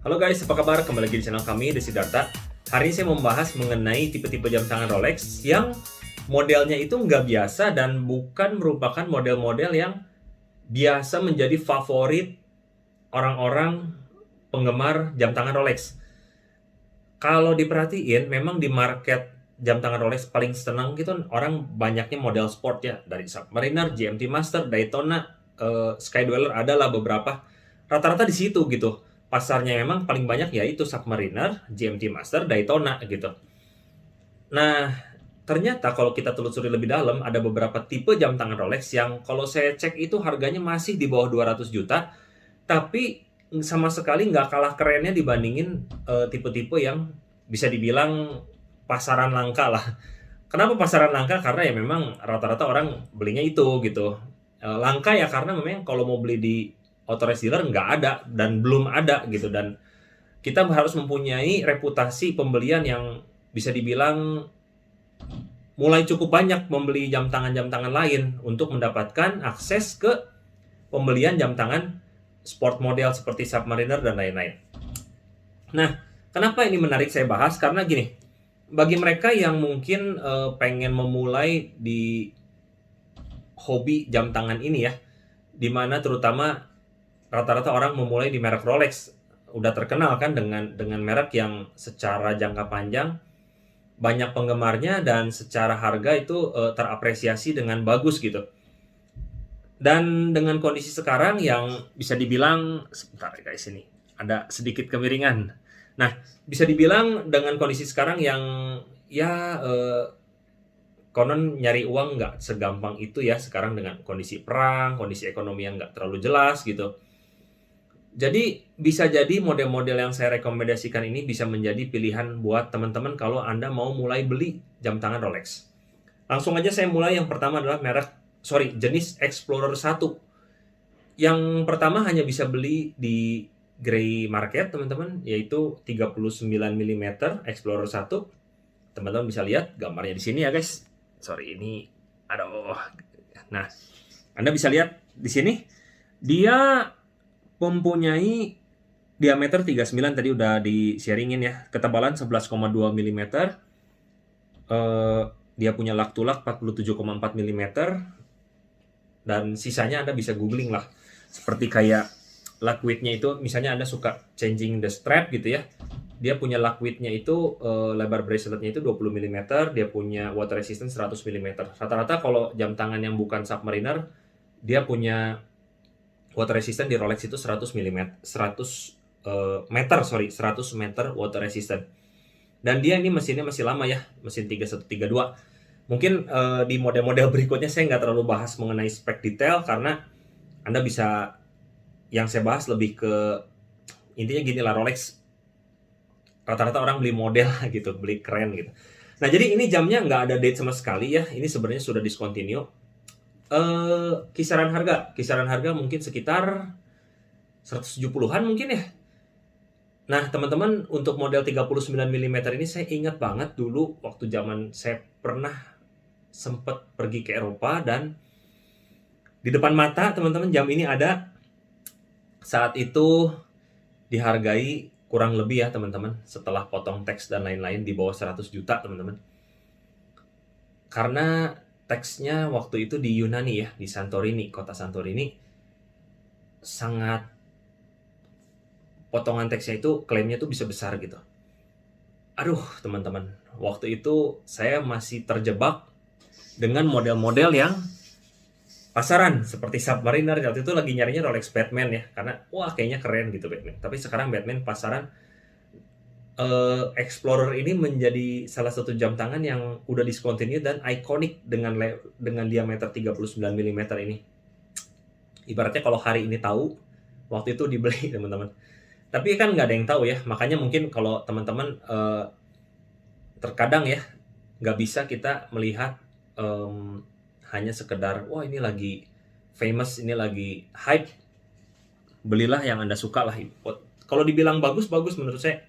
Halo guys, apa kabar? Kembali lagi di channel kami, The Siddhartha. Hari ini saya membahas mengenai tipe-tipe jam tangan Rolex yang modelnya itu nggak biasa dan bukan merupakan model-model yang biasa menjadi favorit orang-orang penggemar jam tangan Rolex. Kalau diperhatiin, memang di market jam tangan Rolex paling senang gitu orang banyaknya model sport ya, dari Submariner, GMT Master, Daytona, Skydweller, adalah beberapa. Rata-rata di situ gitu. Pasarnya memang paling banyak ya itu Submariner, GMT Master, Daytona gitu. Nah, ternyata kalau kita telusuri lebih dalam, ada beberapa tipe jam tangan Rolex yang kalau saya cek itu harganya masih di bawah 200 juta, tapi sama sekali nggak kalah kerennya dibandingin tipe-tipe yang bisa dibilang pasaran langka lah. Kenapa pasaran langka? Karena ya memang rata-rata orang belinya itu gitu. Langka ya karena memang kalau mau beli di authorized dealer nggak ada dan belum ada gitu, dan kita harus mempunyai reputasi pembelian yang bisa dibilang mulai cukup banyak membeli jam tangan lain untuk mendapatkan akses ke pembelian jam tangan sport model seperti Submariner dan lain-lain. Nah, kenapa ini menarik saya bahas? Karena gini, bagi mereka yang mungkin pengen memulai di hobi jam tangan ini ya, dimana terutama rata-rata orang memulai di merek Rolex, udah terkenal kan dengan merek yang secara jangka panjang banyak penggemarnya dan secara harga itu terapresiasi dengan bagus gitu. Dan dengan kondisi sekarang yang bisa dibilang, sebentar guys, ini ada sedikit kemiringan. Nah, bisa dibilang dengan kondisi sekarang yang ya konon nyari uang nggak segampang itu ya sekarang, dengan kondisi perang, kondisi ekonomi yang nggak terlalu jelas gitu. Jadi bisa jadi model-model yang saya rekomendasikan ini bisa menjadi pilihan buat teman-teman kalau Anda mau mulai beli jam tangan Rolex. Langsung aja saya mulai. Yang pertama adalah jenis Explorer 1. Yang pertama hanya bisa beli di gray market teman-teman, yaitu 39 mm Explorer 1. Teman-teman bisa lihat gambarnya di sini ya guys. Sorry, ini aduh. Nah, Anda bisa lihat di sini dia mempunyai diameter 39, tadi udah di-sharingin ya. Ketebalan 11,2 mm. Dia punya lug to lug 47,4 mm. Dan sisanya Anda bisa googling lah. Seperti kayak lug width-nya itu, misalnya Anda suka changing the strap gitu ya. Dia punya lug width-nya itu, lebar bracelet-nya itu 20 mm. Dia punya water resistance 100 mm. Rata-rata kalau jam tangan yang bukan Submariner, dia punya water resistant di Rolex itu 100 meter water resistant. Dan dia ini mesinnya masih lama ya, mesin 3132. Mungkin di model-model berikutnya saya nggak terlalu bahas mengenai spek detail karena Anda bisa, yang saya bahas lebih ke intinya gini lah, Rolex rata-rata orang beli model gitu, beli keren gitu. Nah, jadi ini jamnya nggak ada date sama sekali ya, ini sebenarnya sudah discontinue. Kisaran harga mungkin sekitar 170-an mungkin ya. Nah, teman-teman, untuk model 39 mm ini saya ingat banget dulu waktu zaman saya pernah sempat pergi ke Eropa, dan di depan mata teman-teman jam ini ada. Saat itu dihargai kurang lebih ya teman-teman, setelah potong teks dan lain-lain, di bawah 100 juta teman-teman. Karena teksnya waktu itu di Yunani ya, di Santorini, kota Santorini, sangat, potongan teksnya itu klaimnya tuh bisa besar gitu. Aduh teman-teman, waktu itu saya masih terjebak dengan model-model yang pasaran seperti Submariner. Waktu itu lagi nyarinya Rolex Batman ya, karena wah kayaknya keren gitu Batman. Tapi sekarang Batman pasaran. Explorer ini menjadi salah satu jam tangan yang udah discontinue dan ikonik dengan diameter 39 mm ini. Ibaratnya kalau hari ini tahu, waktu itu dibeli teman-teman. Tapi kan nggak ada yang tahu ya, makanya mungkin kalau teman-teman terkadang ya nggak bisa kita melihat hanya sekedar wah ini lagi famous, ini lagi hype, belilah yang Anda suka lah. Kalau dibilang bagus menurut saya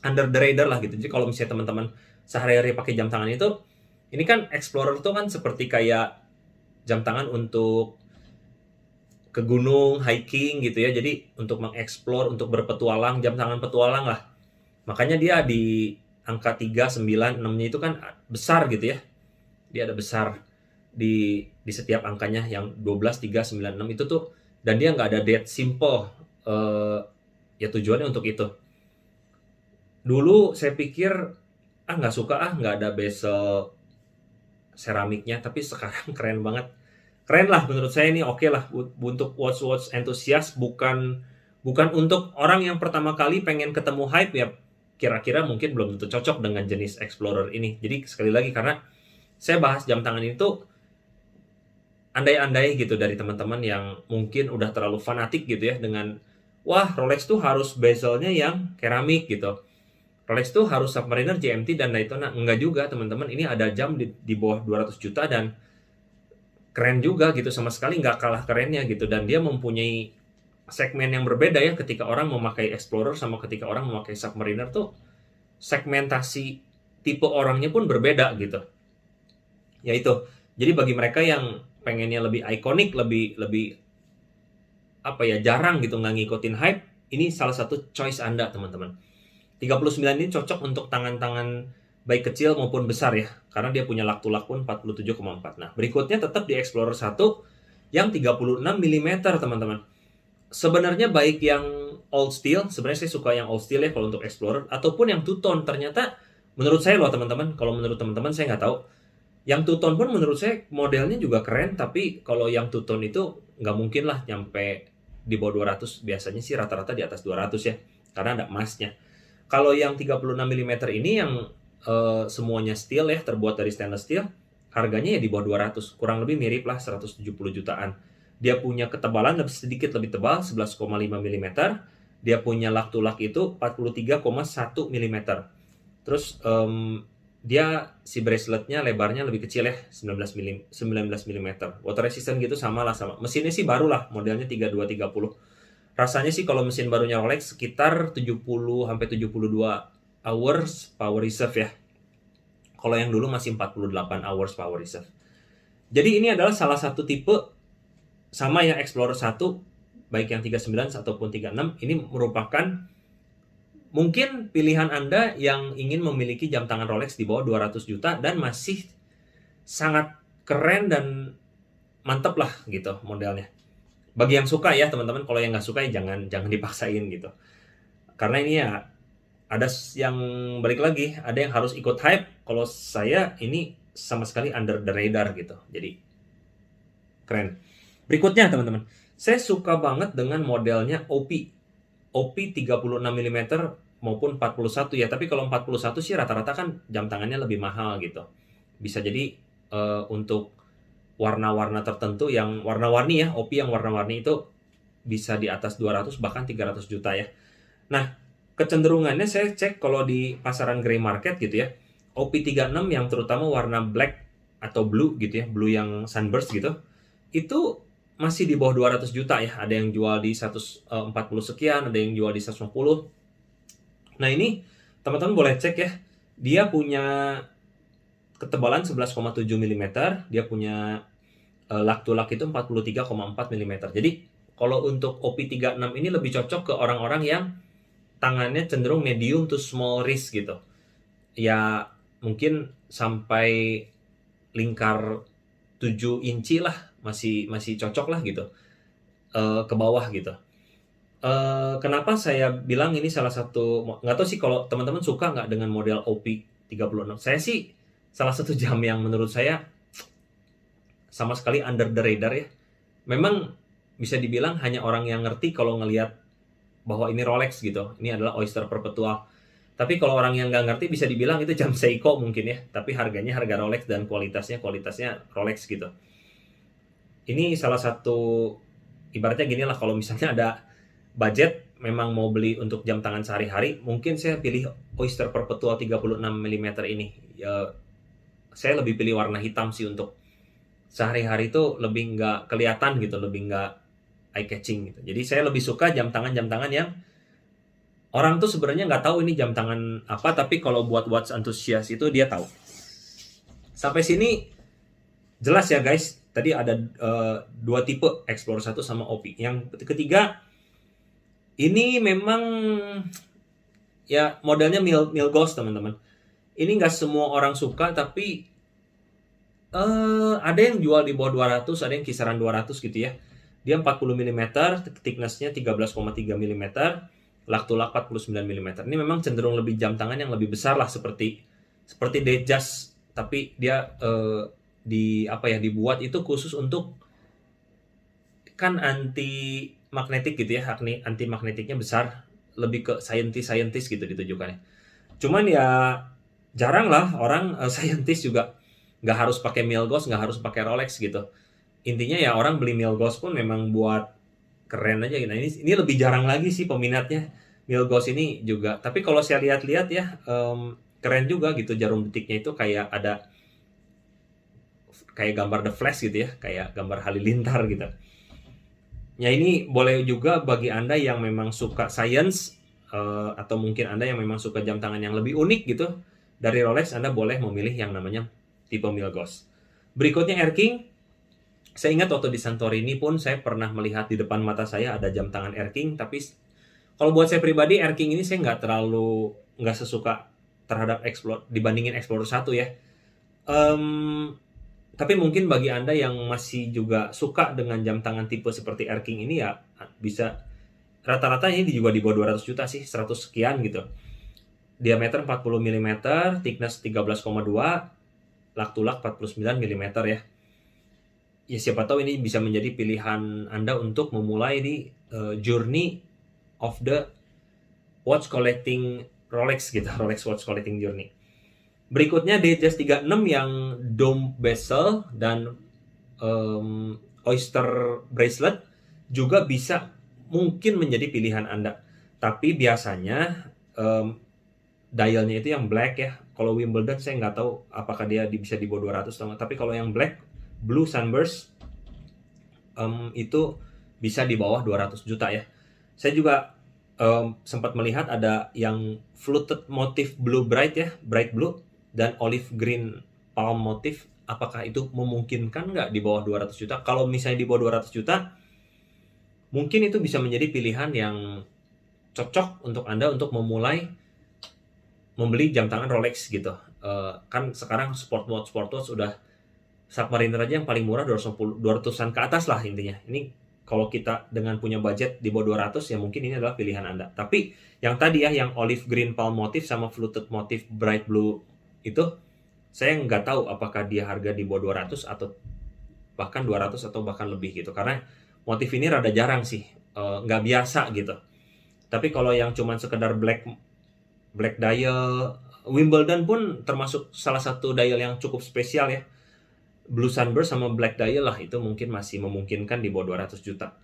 under the radar lah gitu. Jadi kalau misalnya teman-teman sehari-hari pakai jam tangan itu, ini kan Explorer tuh kan seperti kayak jam tangan untuk ke gunung, hiking gitu ya. Jadi untuk mengeksplor, untuk berpetualang, jam tangan petualang lah. Makanya dia di angka 3, 9, 6-nya itu kan besar gitu ya. Dia ada besar di setiap angkanya yang 12, 3, 9, 6 itu tuh, dan dia nggak ada dead simple. Ya tujuannya untuk itu. Dulu saya pikir nggak suka nggak ada bezel seramiknya, tapi sekarang keren banget. Keren lah menurut saya, ini oke lah untuk watch entusias, bukan untuk orang yang pertama kali pengen ketemu hype ya. Kira-kira mungkin belum tentu cocok dengan jenis Explorer ini. Jadi sekali lagi, karena saya bahas jam tangan ini tuh andai-andai gitu dari teman-teman yang mungkin udah terlalu fanatik gitu ya dengan wah Rolex tuh harus bezelnya yang keramik gitu. Rolex tuh harus Submariner, GMT, dan Daytona. Enggak juga teman-teman, ini ada jam di bawah 200 juta dan keren juga gitu, sama sekali nggak kalah kerennya gitu. Dan dia mempunyai segmen yang berbeda ya, ketika orang memakai Explorer sama ketika orang memakai Submariner tuh segmentasi tipe orangnya pun berbeda gitu. Ya itu. Jadi bagi mereka yang pengennya lebih ikonik, lebih apa ya, jarang gitu nggak ngikutin hype, ini salah satu choice Anda teman-teman. 39 ini cocok untuk tangan-tangan baik kecil maupun besar ya, karena dia punya lak-to-lak pun 47,4. Nah, berikutnya tetap di Explorer 1 yang 36 mm teman-teman. Sebenarnya baik yang old steel, sebenarnya saya suka yang old steel ya kalau untuk Explorer, ataupun yang two tone. Ternyata menurut saya loh teman-teman, kalau menurut teman-teman saya nggak tahu. Yang two tone pun menurut saya modelnya juga keren, tapi kalau yang two tone itu nggak mungkin lah nyampe di bawah 200, biasanya sih rata-rata di atas 200 ya, karena ada emasnya. Kalau yang 36 mm ini yang semuanya steel ya, terbuat dari stainless steel, harganya ya di bawah 200, kurang lebih mirip lah 170 jutaan. Dia punya ketebalan sedikit lebih tebal, 11,5 mm. Dia punya lak to lak itu 43,1 mm. Terus dia si braceletnya lebarnya lebih kecil ya, 19 mm. Water resistant gitu, sama lah sama. Mesinnya sih baru lah, modelnya 3230. Rasanya sih kalau mesin barunya Rolex sekitar 70 sampai 72 hours power reserve ya. Kalau yang dulu masih 48 hours power reserve. Jadi ini adalah salah satu tipe sama yang Explorer 1, baik yang 39 ataupun 36, ini merupakan mungkin pilihan Anda yang ingin memiliki jam tangan Rolex di bawah 200 juta dan masih sangat keren dan mantep lah gitu modelnya. Bagi yang suka ya teman-teman, kalau yang nggak suka ya jangan dipaksain gitu. Karena ini ya ada yang balik lagi, ada yang harus ikut hype. Kalau saya ini sama sekali under the radar gitu. Jadi keren. Berikutnya teman-teman, saya suka banget dengan modelnya OP 36 mm maupun 41 ya. Tapi kalau 41 sih rata-rata kan jam tangannya lebih mahal gitu. Bisa jadi untuk warna-warna tertentu yang warna-warni ya, OP yang warna-warni itu bisa di atas 200 bahkan 300 juta ya. Nah, kecenderungannya saya cek kalau di pasaran grey market gitu ya, OP36 yang terutama warna black atau blue gitu ya, blue yang sunburst gitu, itu masih di bawah 200 juta ya. Ada yang jual di 140 sekian, ada yang jual di 150. Nah, ini teman-teman boleh cek ya. Dia punya ketebalan 11,7 mm, dia punya lak to lak itu 43,4 mm. Jadi kalau untuk OP36 ini lebih cocok ke orang-orang yang tangannya cenderung medium to small wrist gitu. Ya mungkin sampai lingkar 7 inci lah, masih cocok lah gitu. Ke bawah gitu. Kenapa saya bilang ini salah satu, nggak tahu sih kalau teman-teman suka nggak dengan model OP36. Saya sih salah satu jam yang menurut saya sama sekali under the radar ya. Memang bisa dibilang hanya orang yang ngerti kalau ngelihat bahwa ini Rolex gitu, ini adalah Oyster Perpetual. Tapi kalau orang yang nggak ngerti bisa dibilang itu jam Seiko mungkin ya, tapi harganya harga Rolex dan kualitasnya Rolex gitu. Ini salah satu, ibaratnya gini lah, kalau misalnya ada budget memang mau beli untuk jam tangan sehari-hari, mungkin saya pilih Oyster Perpetual 36 mm ini. Ya, saya lebih pilih warna hitam sih untuk sehari-hari itu, lebih nggak kelihatan gitu, lebih nggak eye catching gitu. Jadi saya lebih suka jam tangan yang orang tuh sebenarnya nggak tahu ini jam tangan apa, tapi kalau buat watch enthusiast itu dia tahu. Sampai sini jelas ya guys. Tadi ada dua tipe, Explorer 1 sama OP. Yang ketiga, ini memang ya modelnya Milgauss teman-teman. Ini nggak semua orang suka, tapi ada yang jual di bawah 200, ada yang kisaran 200 gitu ya. Dia 40 mm, thickness-nya 13,3 mm, lak-to-lak 49 mm. Ini memang cenderung lebih jam tangan yang lebih besar lah, seperti Datejust, tapi dia dibuat itu khusus untuk kan anti magnetik gitu ya, anti magnetiknya besar, lebih ke scientist gitu ditujukannya. Cuman ya jarang lah orang scientist juga nggak harus pakai Milgauss, nggak harus pakai Rolex gitu. Intinya ya orang beli Milgauss pun memang buat keren aja gitu. Nah, ini lebih jarang lagi sih peminatnya Milgauss ini juga. Tapi kalau saya lihat-lihat ya keren juga gitu, jarum detiknya itu kayak ada kayak gambar The Flash gitu ya, kayak gambar halilintar gitu. Ya ini boleh juga bagi Anda yang memang suka science atau mungkin Anda yang memang suka jam tangan yang lebih unik gitu dari Rolex, Anda boleh memilih yang namanya tipe Milgauss. Berikutnya Air King. Saya ingat waktu di Santorini pun saya pernah melihat di depan mata saya ada jam tangan Air King, tapi kalau buat saya pribadi Air King ini saya nggak sesuka terhadap dibandingin Explorer 1 ya. Tapi mungkin bagi Anda yang masih juga suka dengan jam tangan tipe seperti Air King ini ya bisa, rata-rata ini juga di bawah 200 juta sih, 100 sekian gitu. Diameter 40 mm, thickness 13,2, lak-to-lak 49 mm ya. Ya siapa tahu ini bisa menjadi pilihan Anda untuk memulai di journey of the watch collecting Rolex gitu, Rolex watch collecting journey. Berikutnya Datejust 36 yang dome bezel dan oyster bracelet juga bisa mungkin menjadi pilihan Anda. Tapi biasanya dialnya itu yang black ya. Kalau Wimbledon saya nggak tahu apakah dia bisa di bawah 200 atau nggak. Tapi kalau yang black, blue sunburst itu bisa di bawah 200 juta ya. Saya juga sempat melihat ada yang fluted motif blue bright ya, bright blue, dan olive green palm motif. Apakah itu memungkinkan nggak di bawah 200 juta? Kalau misalnya di bawah 200 juta, mungkin itu bisa menjadi pilihan yang cocok untuk Anda untuk memulai membeli jam tangan Rolex gitu. Kan sekarang sport watch udah Submariner aja yang paling murah 200-an ke atas lah intinya. Ini kalau kita dengan punya budget di bawah 200 ya mungkin ini adalah pilihan Anda. Tapi yang tadi ya, yang olive green palm motif sama fluted motif bright blue itu saya nggak tahu apakah dia harga di bawah 200 atau bahkan 200 atau bahkan lebih gitu. Karena motif ini rada jarang sih, nggak biasa gitu. Tapi kalau yang cuman sekedar black dial, Wimbledon pun termasuk salah satu dial yang cukup spesial ya. Blue sunburst sama black dial lah, itu mungkin masih memungkinkan di bawah 200 juta.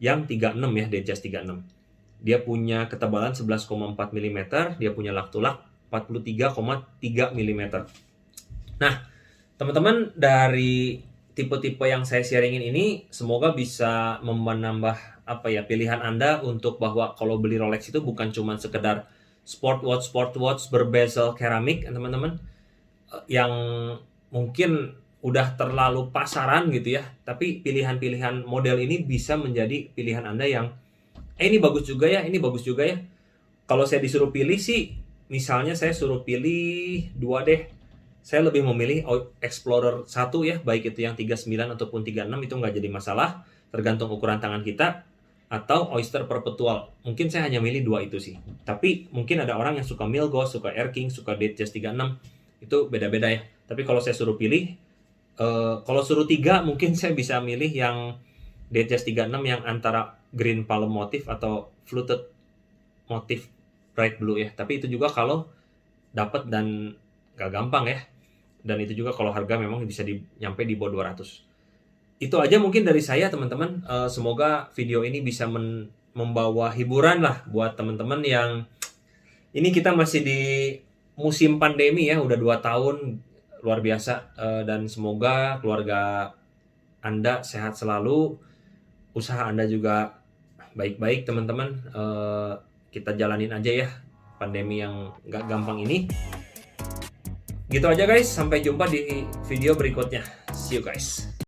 Yang 36 ya, Datejust 36. Dia punya ketebalan 11,4 mm, dia punya lak-to-lak 43,3 mm. Nah, teman-teman, dari tipe-tipe yang saya sharingin ini semoga bisa menambah pilihan Anda untuk bahwa kalau beli Rolex itu bukan cuma sekedar sport watch berbezel keramik, teman-teman, yang mungkin udah terlalu pasaran gitu ya. Tapi pilihan-pilihan model ini bisa menjadi pilihan Anda yang ini bagus juga ya, ini bagus juga ya. Kalau saya disuruh pilih sih, misalnya saya suruh pilih dua deh. Saya lebih memilih Explorer 1 ya, baik itu yang 39 ataupun 36 itu nggak jadi masalah, tergantung ukuran tangan kita, atau Oyster Perpetual. Mungkin saya hanya milih dua itu sih. Tapi mungkin ada orang yang suka Milgauss, suka Air King, suka Datejust 36. Itu beda-beda ya. Tapi kalau saya suruh pilih, kalau suruh 3 mungkin saya bisa milih yang Datejust 36 yang antara green palm motif atau fluted motif bright blue ya. Tapi itu juga kalau dapat dan gak gampang ya. Dan itu juga kalau harga memang bisa nyampe di bawah 200. Itu aja mungkin dari saya, teman-teman. Semoga video ini bisa membawa hiburan lah buat teman-teman yang ini kita masih di musim pandemi ya, udah 2 tahun, luar biasa. Dan semoga keluarga Anda sehat selalu, usaha Anda juga baik-baik, teman-teman. Kita jalanin aja ya pandemi yang gak gampang ini. Gitu aja guys, sampai jumpa di video berikutnya. See you guys.